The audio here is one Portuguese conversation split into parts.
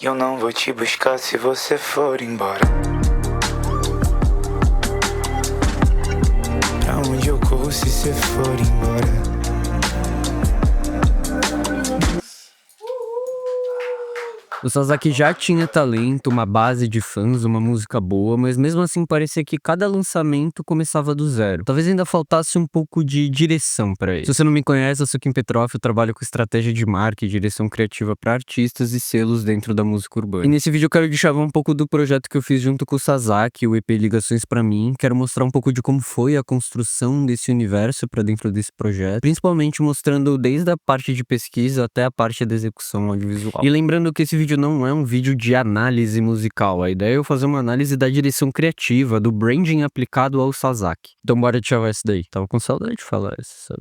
E eu não vou te buscar se você for embora. Pra onde eu corro se você for embora? O Sasaki já tinha talento, uma base de fãs, uma música boa, mas mesmo assim parecia que cada lançamento começava do zero. Talvez ainda faltasse um pouco de direção pra ele. Se você não me conhece, eu sou Kim Petroff, eu trabalho com estratégia de marca e direção criativa pra artistas e selos dentro da música urbana. E nesse vídeo eu quero destacar um pouco do projeto que eu fiz junto com o Sasaki, o EP Ligações Pra Mim. Quero mostrar um pouco de como foi a construção desse universo pra dentro desse projeto, principalmente mostrando desde a parte de pesquisa até a parte da execução audiovisual. E lembrando que esse vídeo não é um vídeo de análise musical, a ideia é eu fazer uma análise da direção criativa, do branding aplicado ao Sasaki. Então bora tirar essa daí. Tava com saudade de falar essa.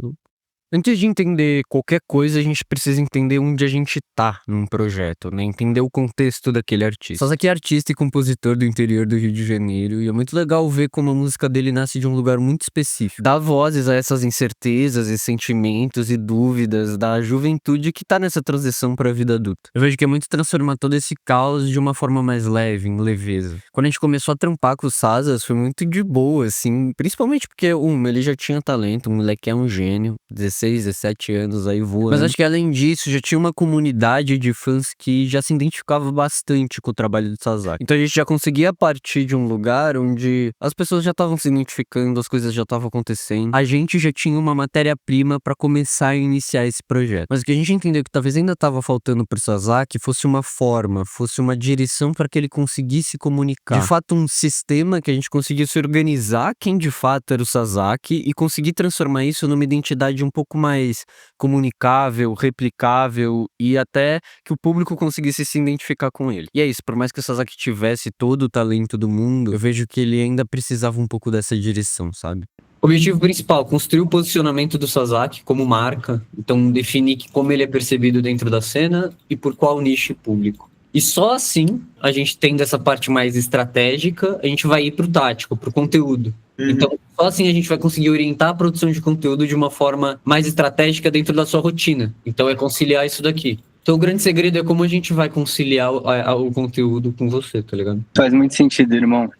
Antes de entender qualquer coisa, a gente precisa entender onde a gente tá num projeto, né? Entender o contexto daquele artista. Sasaki é artista e compositor do interior do Rio de Janeiro, e é muito legal ver como a música dele nasce de um lugar muito específico. Dá vozes a essas incertezas e sentimentos e dúvidas da juventude que tá nessa transição pra vida adulta. Eu vejo que é muito transformar todo esse caos de uma forma mais leve, em leveza. Quando a gente começou a trampar com o Sasas, foi muito de boa, assim, principalmente porque, ele já tinha talento, o moleque é um gênio, 16, 17 anos aí voando. Mas acho que além disso, já tinha uma comunidade de fãs que já se identificava bastante com o trabalho do Sasaki. Então a gente já conseguia partir de um lugar onde as pessoas já estavam se identificando, as coisas já estavam acontecendo. A gente já tinha uma matéria-prima para começar a iniciar esse projeto. Mas o que a gente entendeu que talvez ainda estava faltando pro Sasaki fosse uma forma, fosse uma direção para que ele conseguisse comunicar. De fato, um sistema que a gente conseguisse organizar quem de fato era o Sasaki e conseguir transformar isso numa identidade um pouco mais comunicável, replicável e até que o público conseguisse se identificar com ele. E é isso, por mais que o Sasaki tivesse todo o talento do mundo, eu vejo que ele ainda precisava um pouco dessa direção, sabe? Objetivo principal, construir o posicionamento do Sasaki como marca, então definir como ele é percebido dentro da cena e por qual nicho público. E só assim, a gente tendo essa parte mais estratégica, a gente vai ir pro tático, pro conteúdo. Então, só assim a gente vai conseguir orientar a produção de conteúdo de uma forma mais estratégica dentro da sua rotina. Então, é conciliar isso daqui. Então, o grande segredo é como a gente vai conciliar o conteúdo com você, tá ligado? Faz muito sentido, irmão.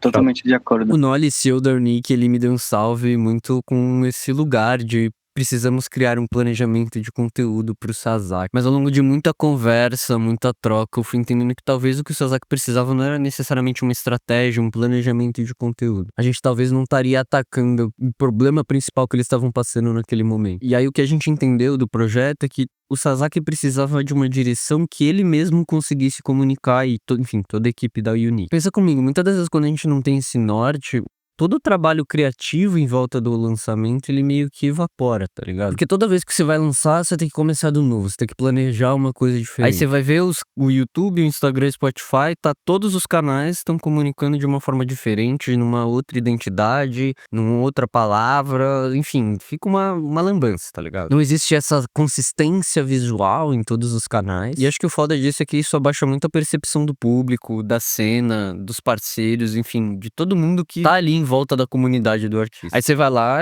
Totalmente de acordo. O Noli, CEO da Nick, ele me deu um salve muito com esse lugar de precisamos criar um planejamento de conteúdo pro Sasaki. Mas ao longo de muita conversa, muita troca, eu fui entendendo que talvez o que o Sasaki precisava não era necessariamente uma estratégia, um planejamento de conteúdo. A gente talvez não estaria atacando o problema principal que eles estavam passando naquele momento. E aí o que a gente entendeu do projeto é que o Sasaki precisava de uma direção que ele mesmo conseguisse comunicar e, enfim, toda a equipe da Unique. Pensa comigo, muitas das vezes quando a gente não tem esse norte, todo o trabalho criativo em volta do lançamento, ele meio que evapora, tá ligado? Porque toda vez que você vai lançar, você tem que começar do novo, você tem que planejar uma coisa diferente. Aí você vai ver o YouTube, o Instagram, o Spotify, todos os canais estão comunicando de uma forma diferente, numa outra identidade, numa outra palavra, enfim, fica uma lambança, tá ligado? Não existe essa consistência visual em todos os canais, e acho que o foda disso é que isso abaixa muito a percepção do público, da cena, dos parceiros, enfim, de todo mundo que tá ali em volta da comunidade do artista. Aí você vai lá,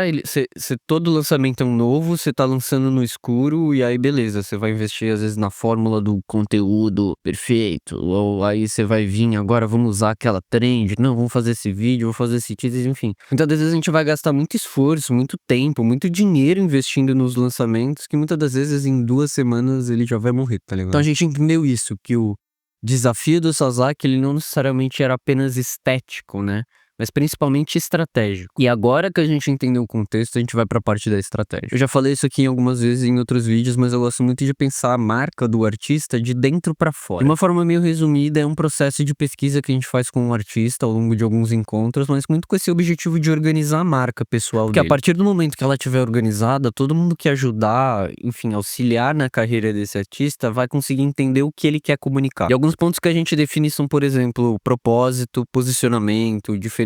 todo lançamento é um novo, você tá lançando no escuro, e aí beleza, você vai investir às vezes na fórmula do conteúdo perfeito, ou aí você vai vir, agora vamos usar aquela trend, não, vamos fazer esse vídeo, vamos fazer esse teaser, enfim. Muitas vezes a gente vai gastar muito esforço, muito tempo, muito dinheiro investindo nos lançamentos, que muitas das vezes em 2 semanas ele já vai morrer, tá ligado? Então a gente entendeu isso, que o desafio do Sasaki, ele não necessariamente era apenas estético, né? Mas principalmente estratégico. E agora que a gente entendeu o contexto, a gente vai pra parte da estratégia. Eu já falei isso aqui algumas vezes em outros vídeos, mas eu gosto muito de pensar a marca do artista de dentro pra fora. De uma forma meio resumida, é um processo de pesquisa que a gente faz com o artista ao longo de alguns encontros, mas muito com esse objetivo de organizar a marca pessoal dele. Porque a partir do momento que ela estiver organizada, todo mundo que ajudar, enfim, auxiliar na carreira desse artista, vai conseguir entender o que ele quer comunicar. E alguns pontos que a gente define são, por exemplo, propósito, posicionamento, diferencial,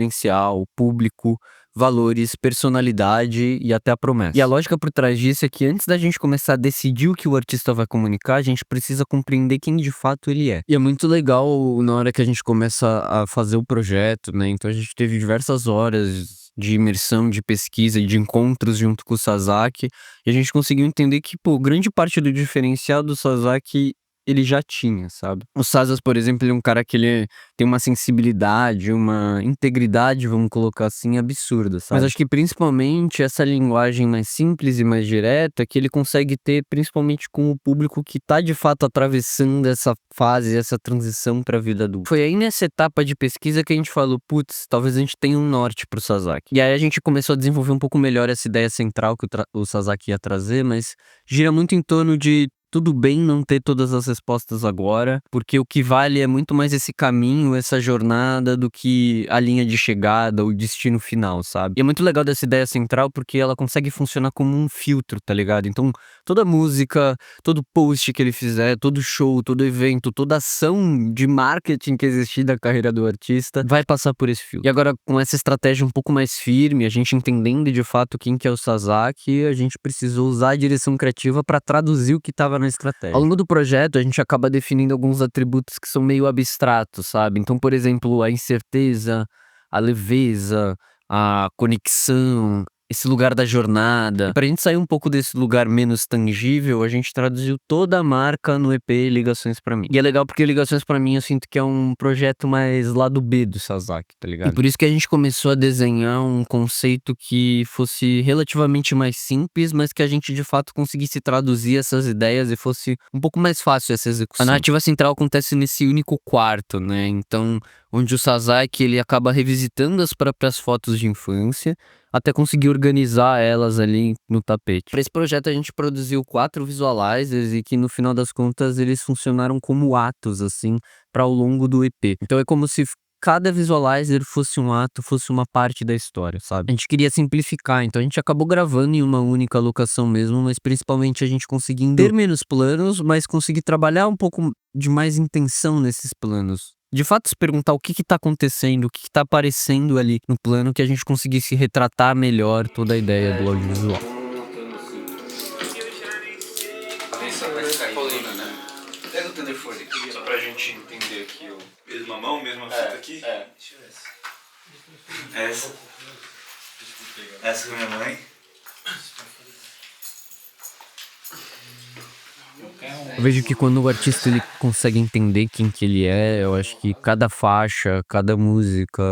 público, valores, personalidade e até a promessa. E a lógica por trás disso é que antes da gente começar a decidir o que o artista vai comunicar, a gente precisa compreender quem de fato ele é. E é muito legal na hora que a gente começa a fazer o projeto, né? Então a gente teve diversas horas de imersão, de pesquisa e de encontros junto com o Sasaki, e a gente conseguiu entender que, grande parte do diferencial do Sasaki ele já tinha, sabe? O Sazas, por exemplo, ele é um cara que ele tem uma sensibilidade, uma integridade, vamos colocar assim, absurda, sabe? Mas acho que principalmente essa linguagem mais simples e mais direta que ele consegue ter principalmente com o público que tá de fato atravessando essa fase, essa transição pra vida adulta. Foi aí nessa etapa de pesquisa que a gente falou, putz, talvez a gente tenha um norte pro Sasaki. E aí a gente começou a desenvolver um pouco melhor essa ideia central que o Sasaki ia trazer, mas gira muito em torno de tudo bem não ter todas as respostas agora, porque o que vale é muito mais esse caminho, essa jornada, do que a linha de chegada, o destino final, sabe? E é muito legal dessa ideia central porque ela consegue funcionar como um filtro, tá ligado? Então, toda música, todo post que ele fizer, todo show, todo evento, toda ação de marketing que existir da carreira do artista vai passar por esse filtro. E agora, com essa estratégia um pouco mais firme, a gente entendendo de fato quem que é o Sasaki, a gente precisou usar a direção criativa para traduzir o que estava na estratégia. Ao longo do projeto, a gente acaba definindo alguns atributos que são meio abstratos, sabe? Então, por exemplo, a incerteza, a leveza, a conexão, esse lugar da jornada. Pra gente sair um pouco desse lugar menos tangível, a gente traduziu toda a marca no EP Ligações Pra Mim. E é legal porque Ligações Pra Mim eu sinto que é um projeto mais lado B do Sasaki, tá ligado? E por isso que a gente começou a desenhar um conceito que fosse relativamente mais simples, mas que a gente de fato conseguisse traduzir essas ideias e fosse um pouco mais fácil essa execução. A narrativa central acontece nesse único quarto, né? Então, onde o Sasaki ele acaba revisitando as próprias fotos de infância até conseguir organizar elas ali no tapete. Para esse projeto a gente produziu 4 visualizers e que no final das contas eles funcionaram como atos assim para ao longo do EP. Então é como se cada visualizer fosse um ato, fosse uma parte da história, sabe? A gente queria simplificar, então a gente acabou gravando em uma única locação mesmo, mas principalmente a gente conseguindo ter menos planos, mas conseguir trabalhar um pouco de mais intenção nesses planos. De fato, se perguntar o que tá acontecendo, o que tá aparecendo ali no plano, que a gente conseguisse retratar melhor toda a ideia do audiovisual. Atenção, vai ficar colina, né? Pega o telefone aqui, só pra gente entender aqui. Mesma mão, mesma fita aqui? É. Deixa eu ver. Essa. Essa com a minha mãe. Eu vejo que quando o artista ele consegue entender quem que ele é, eu acho que cada faixa, cada música,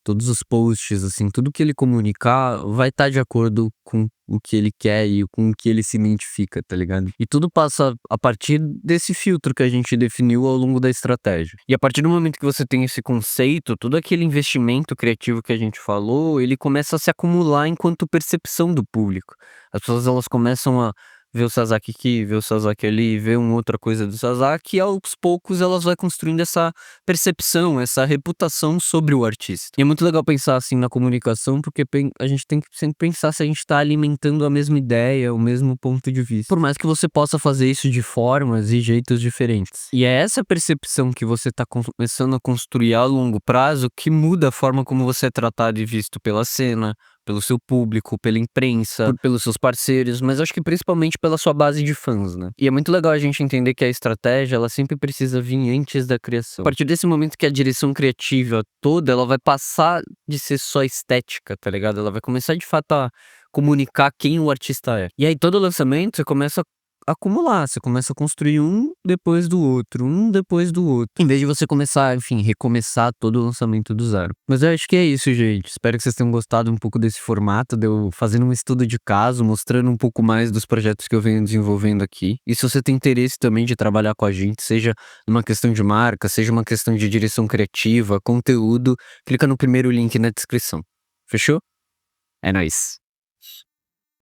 todos os posts, assim, tudo que ele comunicar vai estar de acordo com o que ele quer e com o que ele se identifica, tá ligado? E tudo passa a partir desse filtro que a gente definiu ao longo da estratégia. E a partir do momento que você tem esse conceito, todo aquele investimento criativo que a gente falou, ele começa a se acumular enquanto percepção do público. As pessoas elas começam a ver o Sasaki aqui, ver o Sasaki ali, ver uma outra coisa do Sasaki, e aos poucos elas vão construindo essa percepção, essa reputação sobre o artista. E é muito legal pensar assim na comunicação, porque a gente tem que sempre pensar se a gente tá alimentando a mesma ideia, o mesmo ponto de vista. Por mais que você possa fazer isso de formas e jeitos diferentes. E é essa percepção que você tá começando a construir a longo prazo que muda a forma como você é tratado e visto pela cena, pelo seu público, pela imprensa, pelos seus parceiros, mas acho que principalmente pela sua base de fãs, né? E é muito legal a gente entender que a estratégia, ela sempre precisa vir antes da criação. A partir desse momento que a direção criativa toda, ela vai passar de ser só estética, tá ligado? Ela vai começar de fato a comunicar quem o artista é. E aí todo lançamento você começa a acumular, você começa a construir um depois do outro, em vez de você começar, enfim, recomeçar todo o lançamento do zero. Mas eu acho que é isso, gente. Espero que vocês tenham gostado um pouco desse formato, de eu fazendo um estudo de caso, mostrando um pouco mais dos projetos que eu venho desenvolvendo aqui. E se você tem interesse também de trabalhar com a gente, seja numa questão de marca, seja uma questão de direção criativa, conteúdo, clica no primeiro link na descrição. Fechou? É nóis.